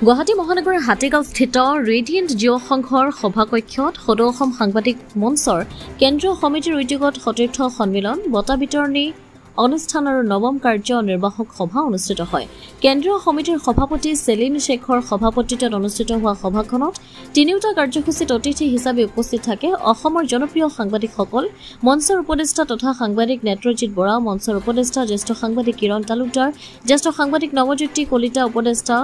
গুৱাহাটী মহানগৰৰ হাতীগাঁওস্থিত ৰেডিয়েণ্ট জিঅ' সংঘৰ সভাকক্ষত সদৌ অসম সাংবাদিক মঞ্চৰ কেন্দ্ৰীয় সমিতিৰ উদ্যোগত সতীৰ্থ সন্মিলন বঁটা বিতৰণী অনুষ্ঠান আৰু নৱম কাৰ্যনিৰ্বাহক সভা অনুষ্ঠিত হয়। কেন্দ্ৰীয় সমিতিৰ সভাপতি সেলিম শেখৰ সভাপতিত্বত অনুষ্ঠিত হোৱা সভাখনত তিনিওটা কাৰ্যসূচীত অতিথি হিচাপে উপস্থিত থাকে অসমৰ জনপ্ৰিয় সাংবাদিকসকল, মঞ্চৰ উপদেষ্টা তথা সাংবাদিক নেত্ৰজিৎ বৰা, মঞ্চৰ উপদেষ্টা জ্যেষ্ঠ সাংবাদিক কিৰণ তালুকদাৰ, জ্যেষ্ঠ সাংবাদিক নৱজ্যোতি কলিতা, উপদেষ্টা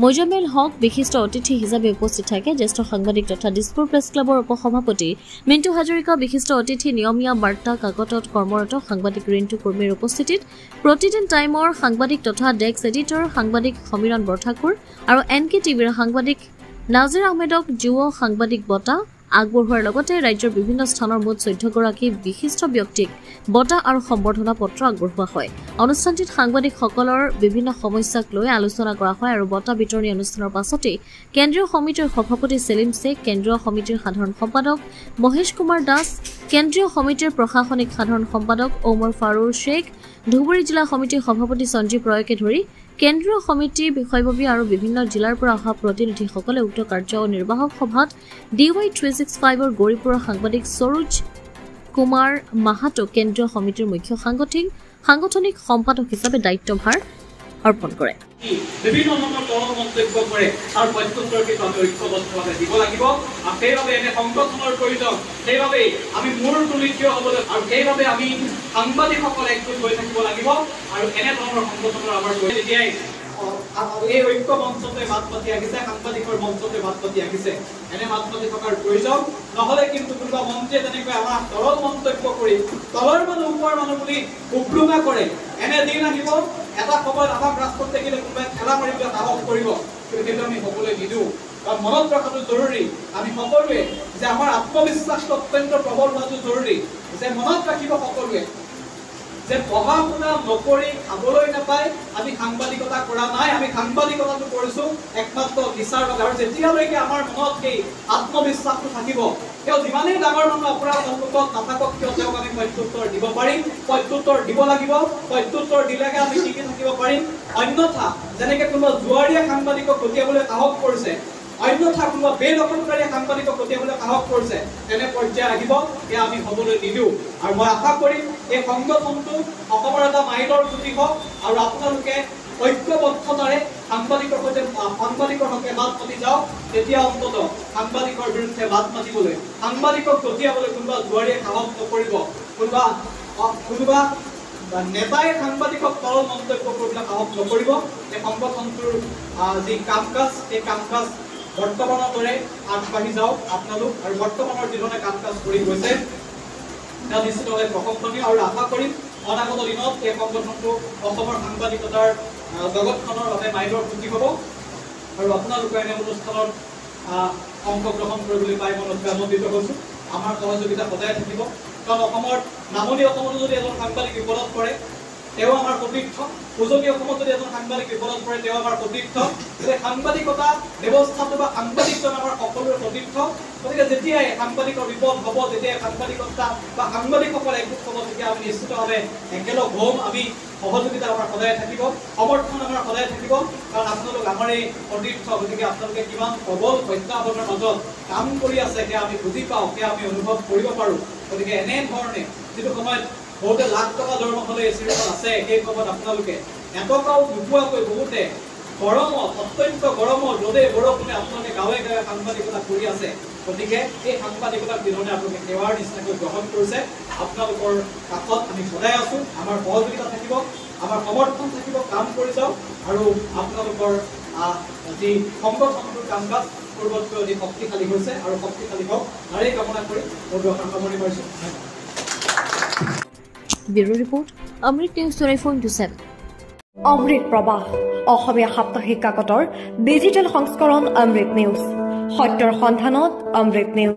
মোজামেল হক, বিশিষ্ট অতিথি হিচাপে উপস্থিত থাকে জ্যেষ্ঠ সাংবাদিক তথা দিছপুৰ প্ৰেছ ক্লাবৰ উপসভাপতি মিণ্টু হাজৰিকা, বিশিষ্ট অতিথি নিয়মীয়া বাৰ্তা কাকতত কৰ্মৰত সাংবাদিক ৰিণ্টু কুৰ্মীৰ উপস্থিতিত প্ৰতিদিন টাইমৰ সাংবাদিক তথা ডেস্ক এডিটৰ সাংবাদিক সমীৰণ বৰঠাকুৰ আৰু NK টিভিৰ সাংবাদিক নাজিৰ আহমেদক যুৱ সাংবাদিক বঁটা আগবঢ়োৱাৰ লগতে ৰাজ্যৰ বিভিন্ন স্থানৰ মুঠ 14 গৰাকী বিশিষ্ট ব্যক্তিক বঁটা আৰু সম্বৰ্ধনা পত্ৰ আগবঢ়োৱা হয়। অনুষ্ঠানটিত সাংবাদিকসকলৰ বিভিন্ন সমস্যাক লৈ আলোচনা কৰা হয় আৰু বঁটা বিতৰণী অনুষ্ঠানৰ পাছতে কেন্দ্ৰীয় সমিতিৰ সভাপতি সেলিম শেখ, কেন্দ্ৰীয় সমিতিৰ সাধাৰণ সম্পাদক মহেশ কুমাৰ দাস, কেন্দ্ৰীয় সমিতিৰ প্ৰশাসনিক সাধাৰণ সম্পাদক ওমৰ ফাৰুৰ শেখ, ধুবুৰী জিলা সমিতিৰ সভাপতি সঞ্জীৱ ৰয়কে ধৰি কেন্দ্ৰীয় সমিতি বিষয়ববী আৰু বিভিন্ন জিলাৰ পৰা অহা প্ৰতিনিধিসকলে উক্ত কাৰ্যনিৰ্বাহক সভাত DY 365ৰ গৌৰীপুৰৰ সাংবাদিক সৰোজ কুমাৰ মাহাতো কেন্দ্ৰীয় সমিতিৰ মুখ্য সাংগঠনিক সম্পাদক হিচাপে দায়িত্বভাৰ অৰ্পণ কৰে। বিভিন্ন ধৰণৰ তলৰ মন্তব্য কৰে আৰু প্ৰত্যুত্তৰ কিন্তু আমি ঐক্যবদ্ধভাৱে দিব লাগিব আৰু সেইবাবে এনে সংগঠনৰ প্ৰয়োজন। সেইবাবে আমি মূৰ তুলি থিয় হ'বলৈ আৰু সেইবাবে আমি সাংবাদিকসকল একগোট হৈ থাকিব লাগিব আৰু এনেধৰণৰ সংগঠনৰ আমাৰ যেতিয়াই এই ঐক্য মঞ্চতে মাত মাতি আহিছে, সাংবাদিকৰ মঞ্চতে মাত মাতি আহিছে, এনে মাত মাতি থকাৰ প্ৰয়োজন। নহ'লে কিন্তু কোনোবা মন্ত্ৰীয়ে তেনেকৈ আমাৰ তলৰ মন্তব্য কৰি তলৰ মানুহ ওপৰৰ মানুহ বুলি উপ্লুঙা কৰে। এনে দিন আহিব, এটা সময়ত আমাক ৰাজপথত দেখিলে কোনোবাই ঠেলা মাৰিবলৈ সাহস কৰিব, কিন্তু সেইটো আমি সকলোৱে নিদিওঁ। কাৰণ মনত ৰখাটো জৰুৰী, আমি সকলোৱে যে আমাৰ আত্মবিশ্বাসটো অত্যন্ত প্ৰবল হোৱাটো জৰুৰী, যে মনত ৰাখিব সকলোৱে যে পঢ়া শুনা নকৰি খাবলৈ নাপায় আমি সাংবাদিকতা কৰা নাই, আমি সাংবাদিকতাটো কৰিছো একমাত্ৰ বিচাৰ বাবে। আৰু যেতিয়ালৈকে আমাৰ মনত সেই আত্মবিশ্বাসটো থাকিব, তেওঁ যিমানেই ডাঙৰ মানুহ অপৰাধ সম্পৰ্কত নাথাকক কিয় তেওঁক আমি প্ৰত্যুত্তৰ দিব পাৰিম, প্ৰত্যুত্তৰ দিব লাগিব, প্ৰত্যুত্তৰ দিলেহে আমি টিকি থাকিব পাৰিম। অন্যথা যেনেকৈ কোনোবা জুৱাৰীয়ে সাংবাদিকক গতিয়াবলৈ সাহস কৰিছে, অন্যথা কোনোবা বেদখলকাৰীয়ে সাংবাদিকক গতিয়াবলৈ সাহস কৰিছে, তেনে পৰ্যায় আহিব, সেয়া আমি হ'বলৈ নিদিওঁ। আৰু মই আশা কৰিম এই সংগঠনটো অসমৰ এটা মাইলৰ খুঁটি হওক আৰু আপোনালোকে ঐক্যবদ্ধতাৰে সাংবাদিকৰ হকে মাত মাতি যাওক। তেতিয়া অন্তত সাংবাদিকৰ বিৰুদ্ধে মাত মাতিবলৈ, সাংবাদিকক গতিয়াবলৈ কোনোবা জুৱাৰীয়ে সাহস নকৰিব, কোনোবা নেতাই সাংবাদিকক তল মন্তব্য কৰিবলৈ সাহস নকৰিব। এই সংগঠনটোৰ যি কাম কাজ, সেই কাম কাজ বৰ্তমানৰ দৰে আগবাঢ়ি যাওক আপোনালোক, আৰু বৰ্তমানৰ যিধৰণে কাম কাজ কৰি গৈছে তেওঁ নিশ্চিতভাৱে প্ৰশংসনীয়। আৰু আশা কৰিম অনাগত দিনত এই সংগঠনটো অসমৰ সাংবাদিকতাৰ জগতখনৰ বাবে মাইলৰ খুঁটি হ'ব। আৰু আপোনালোকে এনে অনুষ্ঠানত অংশগ্ৰহণ কৰিবলৈ পাই মই নথৈ আনন্দিত হৈছোঁ। আমাৰ সহযোগিতা সদায় থাকিব, কাৰণ অসমৰ নামনি অসমতো যদি এজন সাংবাদিক বিপদত পৰে তেওঁ আমাৰ সতীৰ্থ, উজনি অসমত যদি এজন সাংবাদিক বিপদত পৰে তেওঁ আমাৰ সতীৰ্থ। যে সাংবাদিকতা ব্যৱস্থাটো বা সাংবাদিকজন আমাৰ সকলোৰে সতীৰ্থ। গতিকে যেতিয়াই সাংবাদিকৰ বিপদ হ'ব, যেতিয়াই সাংবাদিকতা বা সাংবাদিকসকল একগোট হ'ব, তেতিয়া আমি নিশ্চিতভাৱে একেলগ হ'ম। আমি সহযোগিতা আমাৰ সদায় থাকিব, সমৰ্থন আমাৰ সদায় থাকিব, কাৰণ আপোনালোক আমাৰ এই সতীৰ্থ। গতিকে আপোনালোকে কিমান প্ৰবল প্ৰত্যাহ্বানৰ মাজত কাম কৰি আছে সেয়া আমি বুজি পাওঁ, সেয়া আমি অনুভৱ কৰিব পাৰোঁ। গতিকে এনেধৰণে যিটো সময়ত বহুতে লাখ টকা দৰমহালৈ এচিৰিখন আছে, সেই সময়ত আপোনালোকে এটকাও নোপোৱাকৈ বহুতে গৰমত, অত্যন্ত গৰমত ৰ'দে বৰষুণে আপোনালোকে গাঁৱে গাঁৱে সাংবাদিকতা কৰি আছে। গতিকে এই সাংবাদিকতাক যিধৰণে আপোনালোকে সেৱাৰ নিচিনাকৈ গ্ৰহণ কৰিছে, আপোনালোকৰ কাষত আমি সদায় আছোঁ, আমাৰ সহযোগিতা থাকিব, আমাৰ সমৰ্থন থাকিব, কাম কৰি যাওক। আৰু আপোনালোকৰ যি সংগঠনটোৰ কাম কাজ পূৰ্বতকৈ অধিক শক্তিশালী হৈছে আৰু শক্তিশালী হওক, তাৰেই কামনা কৰি মোৰ দৰ্শন সামৰণি মাৰিছোঁ। ব্যুৰো ৰিপৰ্ট, অমৃত নিউজ 24/7। অমৃত প্ৰবাহ অসমীয়া সাপ্তাহিক কাকতৰ ডিজিটেল সংস্কৰণ অমৃত নিউজ, সত্যৰ সন্ধানত অমৃত নিউজ।